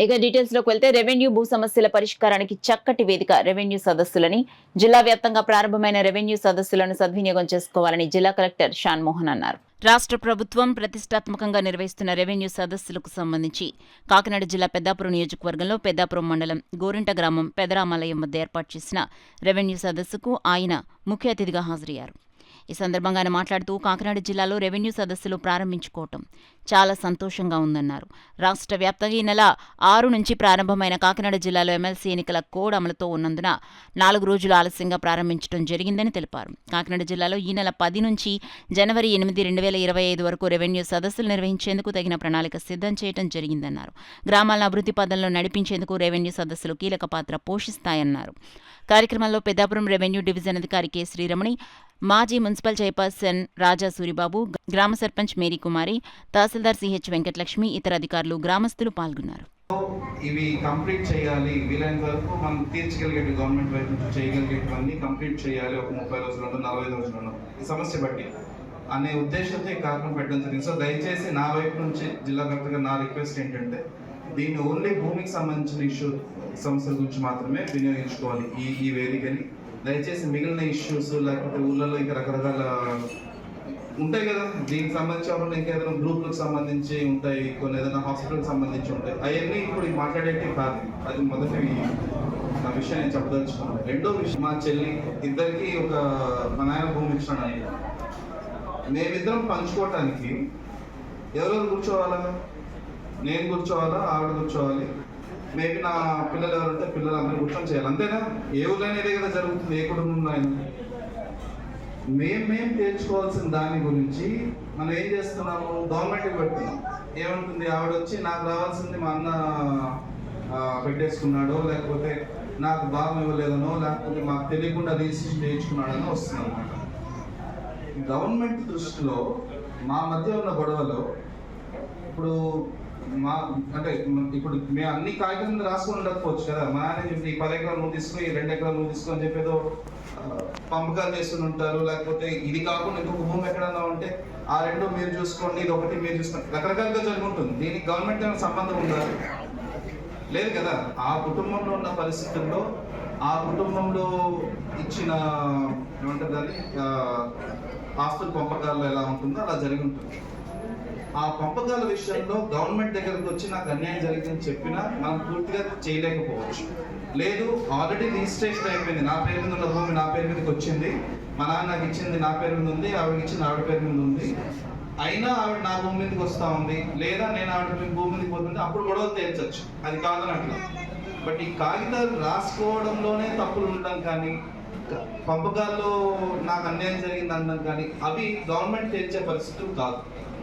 ఇక డీటెయిల్స్ లోకి వెళ్తే రెవెన్యూ భూ సమస్యల పరిష్కారానికి చక్కటి వేదిక రెవెన్యూ సదస్సులని జిల్లా వ్యాప్తంగా ప్రారంభమైన రెవెన్యూ సదస్సులను సద్వినియోగం చేసుకోవాలని జిల్లా కలెక్టర్ షాన్ మోహన్ అన్నారు. రాష్ట్ర ప్రభుత్వం ప్రతిష్టాత్మకంగా నిర్వహిస్తున్న రెవెన్యూ సదస్సులకు సంబంధించి కాకినాడ జిల్లా పెద్దాపురం నియోజకవర్గంలో పెద్దాపురం మండలం గోరింట గ్రామం పెదరామాలయం వద్ద ఏర్పాటు చేసిన రెవెన్యూ సదస్సుకు ఆయన ముఖ్య అతిథిగా హాజరయ్యారు. ఈ సందర్భంగా ఆయన మాట్లాడుతూ కాకినాడ జిల్లాలో రెవెన్యూ సదస్సులు ప్రారంభించుకోవటం చాలా సంతోషంగా ఉందన్నారు. రాష్ట్ర వ్యాప్తంగా ఈ నెల 6 నుంచి ప్రారంభమైన కాకినాడ జిల్లాలో ఎమ్మెల్సీ ఎన్నికల కోడ్ అమలుతో ఉన్నందున 4 రోజులు ఆలస్యంగా ప్రారంభించడం జరిగిందని తెలిపారు. కాకినాడ జిల్లాలో ఈ నెల 10 నుంచి జనవరి 8, 2025 వరకు రెవెన్యూ సదస్సులు నిర్వహించేందుకు తగిన ప్రణాళిక సిద్ధం చేయడం జరిగిందన్నారు. గ్రామాలను అభివృద్ధి పదంలో నడిపించేందుకు రెవెన్యూ సదస్సులు కీలక పాత్ర పోషిస్తాయన్నారు. కార్యక్రమంలో పెద్దాపురం రెవెన్యూ డివిజన్ అధికారి కె శ్రీరమణి, మాజీ మున్సిపల్ చైర్పర్సన్ రాజా సూరిబాబు, గ్రామ సర్పంచ్ మేరీ కుమారి, తహసీల్దార్ సిహెచ్ వెంకటలక్ష్మి, ఇతర అధికారులు, గ్రామస్తులు పాల్గొన్నారు. ఇవి కంప్లీట్ చేయాలి, వీలైనంత వరకు మనం తీర్చగలిగే గవర్నమెంట్ వైపు నుంచి చేయగలిగేవన్నీ కంప్లీట్ చేయాలి. ఒక 30 రోజుల్లో 45 రోజుల్లో ఈ సమస్య బట్టి అనే ఉద్దేశంతో ఈ కార్యక్రమం పెట్టడం జరిగింది. సో దయచేసి నా వైపు నుంచి జిల్లా కలెక్టర్గా నా రిక్వెస్ట్ ఏంటంటే దీన్ని ఓన్లీ భూమికి సంబంధించిన సమస్యల గురించి మాత్రమే వినియోగించుకోవాలి ఈ వేదికని. దయచేసి మిగిలిన ఇష్యూస్ లేకపోతే ఊళ్ళలో ఇంకా రకరకాల ఉంటాయి కదా, దీనికి సంబంధించి ఇంకేదైనా గ్రూప్లకు సంబంధించి ఉంటాయి, కొన్ని ఏదైనా హాస్పిటల్కి సంబంధించి ఉంటాయి, అవన్నీ ఇప్పుడు మాట్లాడేటివి కాదు. అది మొదటి నా విషయం నేను చెప్పదలుచుకున్నాను. రెండో విషయం, మా చెల్లి ఇద్దరికి ఒక మా నాయన భూమి ఇచ్చినాడు. మేమిద్దరం పంచుకోవటానికి ఎవరెవరు కూర్చోవాలా? నేను కూర్చోవాలా, ఆవిడ కూర్చోవాలి, మేబీ నా పిల్లలు ఎవరంటే పిల్లలు అందరూ కూర్చొని చేయాలి. అంతేనా? ఏ ఊళ్ళైనా ఇదే కదా జరుగుతుంది, ఏ కుటుంబంలో అయినా. మేము తేల్చుకోవాల్సిన దాని గురించి మనం ఏం చేస్తున్నాము, గవర్నమెంట్కి పెడుతున్నాం. ఏమంటుంది ఆవిడ వచ్చి నాకు రావాల్సింది మా అన్న పెట్టేసుకున్నాడో, లేకపోతే నాకు భాగం ఇవ్వలేదనో, లేకపోతే మాకు తెలియకుండా రిజిస్ట్రేషన్ చేయించుకున్నాడనో వస్తుంది అనమాట. గవర్నమెంట్ దృష్టిలో మా మధ్య ఉన్న గొడవలో ఇప్పుడు ఇప్పుడు మేము అన్ని కాగితం రాసుకొని ఉండకపోవచ్చు కదా. మా ఆయన చెప్పి 10 ఎకరాలు నువ్వు తీసుకో, 2 ఎకరాలు నువ్వు తీసుకో అని చెప్పేదో పంపకాలు చేస్తూనే ఉంటారు. లేకపోతే ఇది కాకుండా ఇంకొక భూమి ఎక్కడన్నా ఉంటే ఆ 2 మీరు చూసుకోండి, ఇది 1 మీరు చూసుకోండి, రకరకాలుగా జరుగుతుంది. దీనికి గవర్నమెంట్ ఏమైనా సంబంధం ఉందా? లేదు కదా. ఆ కుటుంబంలో ఉన్న పరిస్థితుల్లో ఆ కుటుంబంలో ఇచ్చిన ఏమంటారు దాన్ని ఆస్తుల పంపకాల్లో ఎలా ఉంటుందో అలా జరిగి ఉంటుంది. ఆ పంపకాల విషయంలో గవర్నమెంట్ దగ్గరకు వచ్చి నాకు అన్యాయం జరిగిందని చెప్పినా మనం పూర్తిగా చేయలేకపోవచ్చు. లేదు, ఆల్రెడీ రిజిస్ట్రేషన్ అయిపోయింది, నా పేరు మీద ఉన్న భూమి నా పేరు మీదకి వచ్చింది, మా నాన్న నాకు ఇచ్చింది నా పేరు మీద ఉంది, ఆవిడకి ఇచ్చింది ఆవిడ పేరు మీద ఉంది, అయినా ఆవిడ నా భూమి మీదకి వస్తూ ఉంది, లేదా నేను ఆవిడ భూమి మీదకి పోతుంది, అప్పుడు గొడవలు తేల్చచ్చు. అది కాదనట్లు. బట్ ఈ కాగితాలు రాసుకోవడంలోనే తప్పులు ఉండడం కానీ, పంపకాల్లో నాకు అన్యాయం జరిగింది అనడం కానీ అవి గవర్నమెంట్ తేల్చే పరిస్థితులు కాదు.